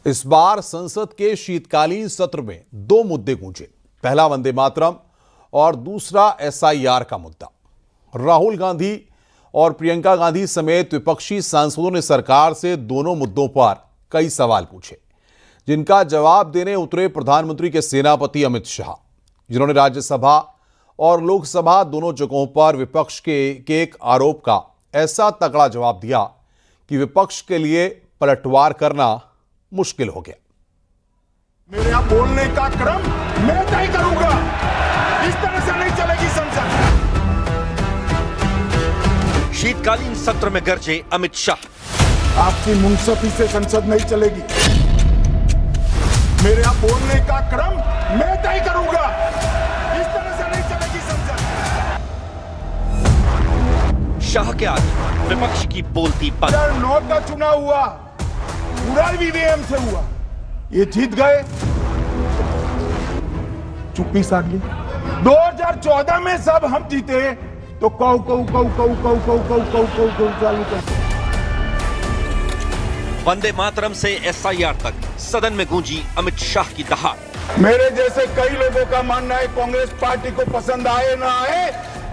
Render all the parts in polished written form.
इस बार संसद के शीतकालीन सत्र में दो मुद्दे गूंजे। पहला वंदे मातरम और दूसरा एसआईआर का मुद्दा। राहुल गांधी और प्रियंका गांधी समेत विपक्षी सांसदों ने सरकार से दोनों मुद्दों पर कई सवाल पूछे, जिनका जवाब देने उतरे प्रधानमंत्री के सेनापति अमित शाह, जिन्होंने राज्यसभा और लोकसभा दोनों जगहों पर विपक्ष के एक आरोप का ऐसा तगड़ा जवाब दिया कि विपक्ष के लिए पलटवार करना मुश्किल हो गया। मेरे यहां बोलने का क्रम मैं तय करूंगा, इस तरह से नहीं चलेगी संसद। शीतकालीन सत्र में गरजे अमित शाह। आपकी मुंसफी से संसद नहीं चलेगी। मेरे यहां बोलने का क्रम मैं तय करूंगा, इस तरह से नहीं चलेगी संसद। शाह के आगे विपक्ष की बोलती बंद। 2009 का चुनाव हुआ, पूरा ईवीएम से हुआ, ये जीत गए, चुप्पी साध ली। 2014 में सब हम जीते तो कौ चालू कर। वंदे मातरम से एसआईआर तक सदन में गूंजी अमित शाह की दहाड़। मेरे जैसे कई लोगों का मानना है, कांग्रेस पार्टी को पसंद आए ना आए,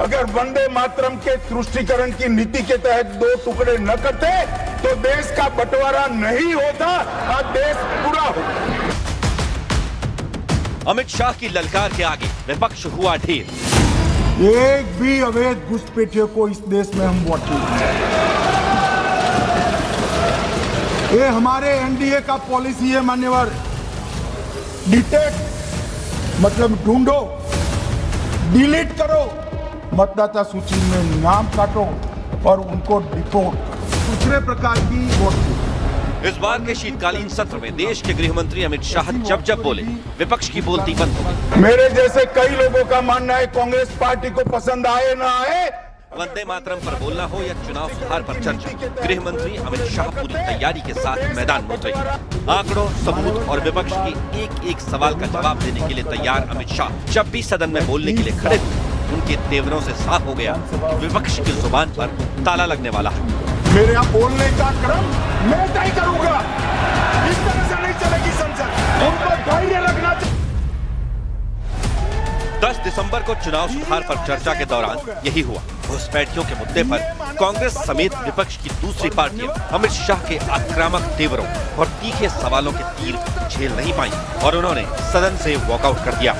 अगर वंदे मातरम के तुष्टीकरण की नीति के तहत दो टुकड़े न करते तो देश का बंटवारा नहीं होता, आज देश पूरा होता। अमित शाह की ललकार के आगे विपक्ष हुआ ढेर। एक भी अवैध घुसपैठियों को इस देश में हम वोट नहीं। ये हमारे एनडीए का पॉलिसी है मान्यवर। डिटेक्ट मतलब ढूंढो, डिलीट करो, मतदाता सूची में नाम काटो और उनको डिपोर्ट करो। दूसरे प्रकार की वोट। इस बार के शीतकालीन सत्र में देश के गृह मंत्री अमित शाह जब बोले, विपक्ष की बोलती बंद हो गई। मेरे जैसे कई लोगों का मानना है, कांग्रेस पार्टी को पसंद आए ना आए, वंदे मातरम पर बोलना हो या चुनाव सुधार पर चर्चा, गृह मंत्री अमित शाह पूरी तैयारी के साथ मैदान में उतरे। आंकड़ों, सबूत और विपक्ष के एक एक सवाल का जवाब देने के लिए तैयार अमित शाह जब भी सदन में बोलने के लिए खड़े थे, उनके तेवरों से साफ हो गया विपक्ष की जुबान पर ताला लगने वाला है। मेरे यहाँ बोलने का क्रम मैं तय करूंगा, इस तरह से नहीं चलेगी संसद। उनको धैर्य रखना चाहिए। 10 दिसंबर को चुनाव सुधार पर चर्चा के दौरान यही हुआ। घुसपैठियों के मुद्दे पर कांग्रेस समेत विपक्ष की दूसरी पार्टियां अमित शाह के आक्रामक तेवरों और तीखे सवालों के तीर झेल नहीं पाई और उन्होंने सदन से वॉकआउट कर दिया।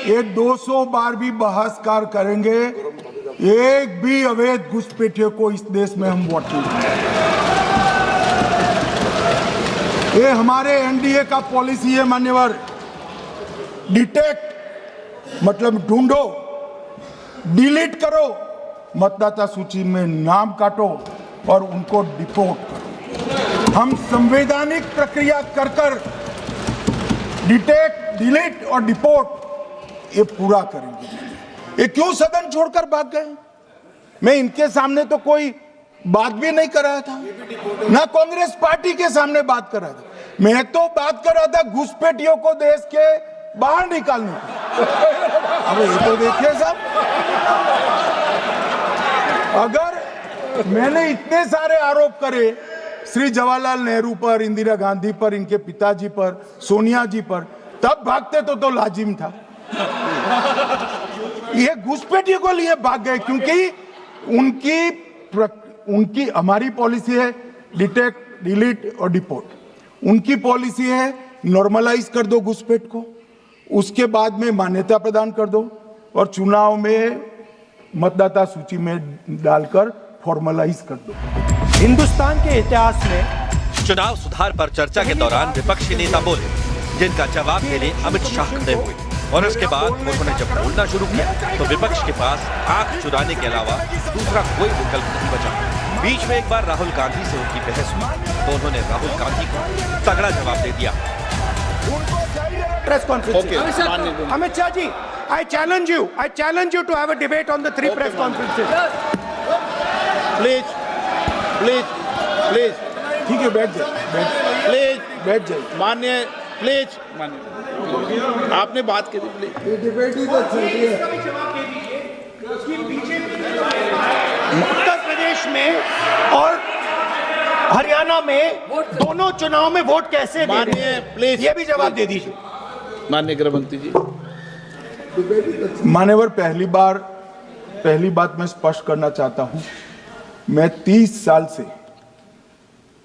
ये 200 बार भी बहसकार करेंगे, एक भी अवैध घुसपैठियों को इस देश में हम वोट नहीं। ये हमारे एनडीए का पॉलिसी है मान्यवर। डिटेक्ट मतलब ढूंढो, डिलीट करो, मतदाता सूची में नाम काटो और उनको डिपोर्ट करो। हम संवैधानिक प्रक्रिया कर डिटेक्ट, डिलीट और डिपोर्ट ये पूरा करेंगे। ये क्यों सदन छोड़कर भाग गए? मैं इनके सामने तो कोई बात भी नहीं कर रहा था, ना कांग्रेस पार्टी के सामने बात कर रहा था। मैं तो बात कर रहा था घुसपैठियों को देश के बाहर निकालने की। अब ये तो देखिए साहब, अगर मैंने इतने सारे आरोप करे श्री जवाहरलाल नेहरू पर, इंदिरा गांधी पर, इनके पिताजी पर, सोनिया जी पर, तब भागते तो लाजिम था। ये घुसपैठियों को लिए भाग गए क्योंकि उनकी हमारी पॉलिसी है डिटेक्ट, डिलीट और डिपोर्ट। उनकी पॉलिसी है नॉर्मलाइज कर दो घुसपैठ को, उसके बाद में मान्यता प्रदान कर दो और चुनाव में मतदाता सूची में डालकर फॉर्मलाइज कर दो। हिंदुस्तान के इतिहास में चुनाव सुधार पर चर्चा के दौरान विपक्ष के नेता बोले, जिनका जवाब देने अमित शाह खड़े हुए और इसके बाद उन्होंने जब बोलना शुरू किया तो विपक्ष के पास आंख चुराने के अलावा दूसरा कोई विकल्प नहीं बचा। बीच में एक बार राहुल गांधी से उनकी बहस हुई तो उन्होंने राहुल गांधी को तगड़ा जवाब दे दिया। Press conference Amit Shah ji, I challenge you to have a debate on the 3 press conferences. Please ठीक है, बैठ जाए, बैठ जाए। मान्य प्लीज, मान्य आपने बात की थी, ये डिबेट ही तो चल रही है। उत्तर प्रदेश प्रदेश में और हरियाणा में दोनों चुनाव में वोट कैसे दे रहे माननीय हैं? प्लीज ये भी जवाब दे दीजिए। माननीय गृह मंत्री जी, मान्यवर, पहली बात मैं स्पष्ट करना चाहता हूं, मैं 30 साल से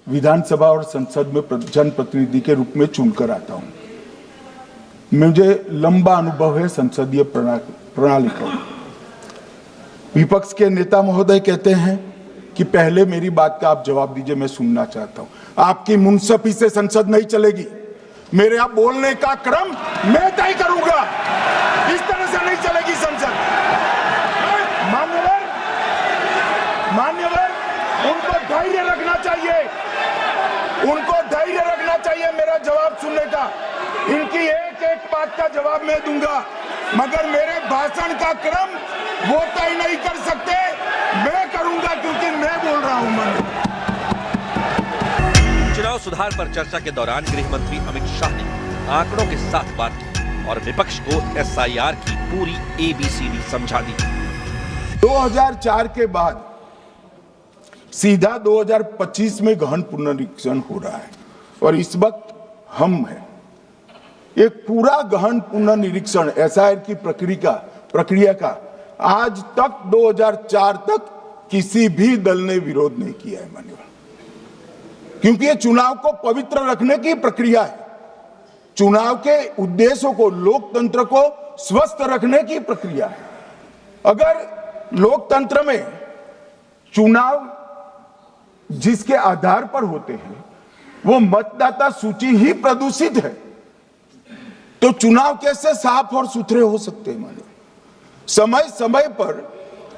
विधानसभा और संसद में जनप्रतिनिधि के रूप में चुनकर आता हूं। मुझे लंबा अनुभव है संसदीय प्रणाली का। विपक्ष के नेता महोदय कहते हैं कि पहले मेरी बात का आप जवाब दीजिए, मैं सुनना चाहता हूं। आपकी मुनसफी से संसद नहीं चलेगी। मेरे आप बोलने का क्रम मैं तय करूंगा। इस तरह से नहीं चलेगी संसद। मान्यवर, उनको धैर्य रखना चाहिए, उनको धैर्य रखना चाहिए मेरा जवाब सुनने का। इनकी एक एक बात का जवाब मैं दूंगा, मगर मेरे भाषण का क्रम वो तय नहीं कर सकते, मैं करूंगा, क्योंकि मैं बोल रहा हूं। चुनाव सुधार पर चर्चा के दौरान गृह मंत्री अमित शाह ने आंकड़ों के साथ बात की और विपक्ष को एसआईआर की पूरी एबीसीडी समझा दी। 2004 के बाद सीधा 2025 में गहन पुनरीक्षण हो रहा है और इस वक्त हम हैं। एक पूरा गहन पुनर्निरीक्षण एसआईआर की प्रक्रिया का आज तक 2004 तक किसी भी दल ने विरोध नहीं किया है मान्यवर, क्योंकि ये चुनाव को पवित्र रखने की प्रक्रिया है। चुनाव के उद्देश्यों को, लोकतंत्र को स्वस्थ रखने की प्रक्रिया है। अगर लोकतंत्र में चुनाव जिसके आधार पर होते हैं वो मतदाता सूची ही प्रदूषित है, तो चुनाव कैसे साफ और सुथरे हो सकते हैं मान्यवर? समय समय पर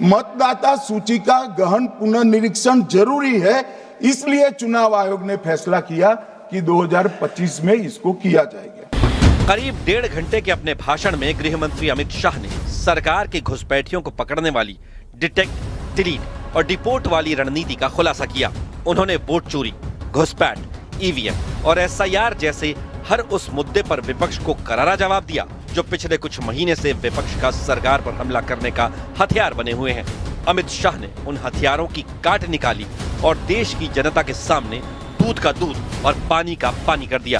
मतदाता सूची का गहन पुनर्निरीक्षण जरूरी है, इसलिए चुनाव आयोग ने फैसला किया कि 2025 में इसको किया जाएगा। करीब 1.5 घंटे के अपने भाषण में गृह मंत्री अमित शाह ने सरकार की घुसपैठियों को पकड़ने वाली डिटेक्ट, डिलीट और डिपोर्ट वाली रणनीति का खुलासा किया। उन्होंने वोट चोरी, घुसपैठ, ईवीएम और एसआईआर जैसे हर उस मुद्दे पर विपक्ष को करारा जवाब दिया जो पिछले कुछ महीने से विपक्ष का सरकार पर हमला करने का हथियार बने हुए हैं। अमित शाह ने उन हथियारों की काट निकाली और देश की जनता के सामने दूध का दूध और पानी का पानी कर दिया।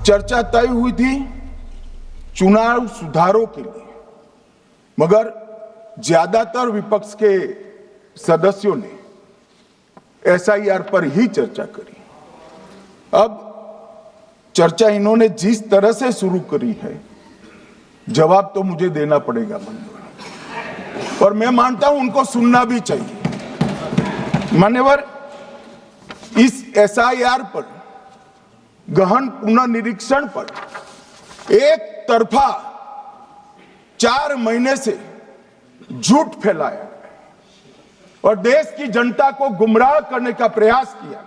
चर्चा तय हुई थी चुनाव सुधारों के लिए, मगर ज्यादातर विपक्ष के सदस्यों ने एसआईआर पर ही चर्चा करी। अब चर्चा इन्होंने जिस तरह से शुरू करी है, जवाब तो मुझे देना पड़ेगा मान्यवर, और मैं मानता हूं उनको सुनना भी चाहिए। मान्यवर, इस एसआईआर पर, गहन पुनर्निरीक्षण पर एक तरफा 4 महीने से झूठ फैलाया और देश की जनता को गुमराह करने का प्रयास किया।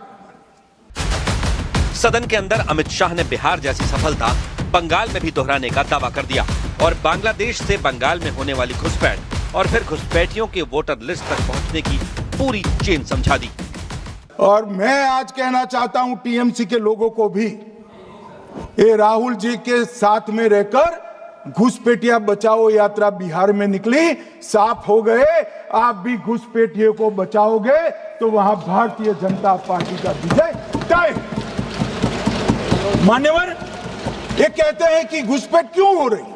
सदन के अंदर अमित शाह ने बिहार जैसी सफलता बंगाल में भी दोहराने का दावा कर दिया और बांग्लादेश से बंगाल में होने वाली घुसपैठ और फिर घुसपैठियों के वोटर लिस्ट तक पहुंचने की पूरी चेन समझा दी। और मैं आज कहना चाहता हूं टीएमसी के लोगों को भी, ये राहुल जी के साथ में रहकर घुसपैठिया बचाओ यात्रा बिहार में निकली, साफ हो गए। आप भी घुसपैठियों को बचाओगे तो वहां भारतीय जनता पार्टी का विजय तय। मान्यवर, ये कहते हैं कि घुसपैठ क्यों हो रही?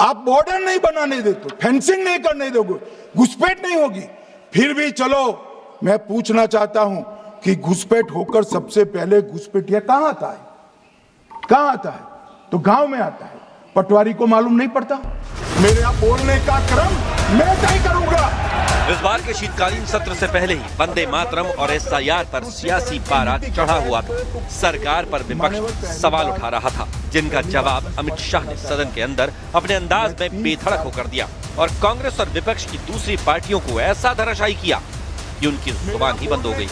आप बॉर्डर नहीं बनाने देते, फेंसिंग नहीं करने दोगे, घुसपैठ नहीं होगी। फिर भी चलो, मैं पूछना चाहता हूं कि घुसपैठ होकर सबसे पहले घुसपैठिया कहां आता है? कहां आता है? तो गांव में आता है। पटवारी को मालूम नहीं पड़ता? मेरे यहाँ बोलने का क्रम मैं तय करूंगा। इस बार के शीतकालीन सत्र से पहले ही वंदे मातरम और एसआईआर पर सियासी पारा चढ़ा हुआ था। सरकार पर विपक्ष सवाल उठा रहा था, जिनका जवाब अमित शाह ने सदन के अंदर अपने अंदाज में बेधड़क होकर दिया और कांग्रेस और विपक्ष की दूसरी पार्टियों को ऐसा धराशायी किया कि उनकी जुबान ही बंद हो गई।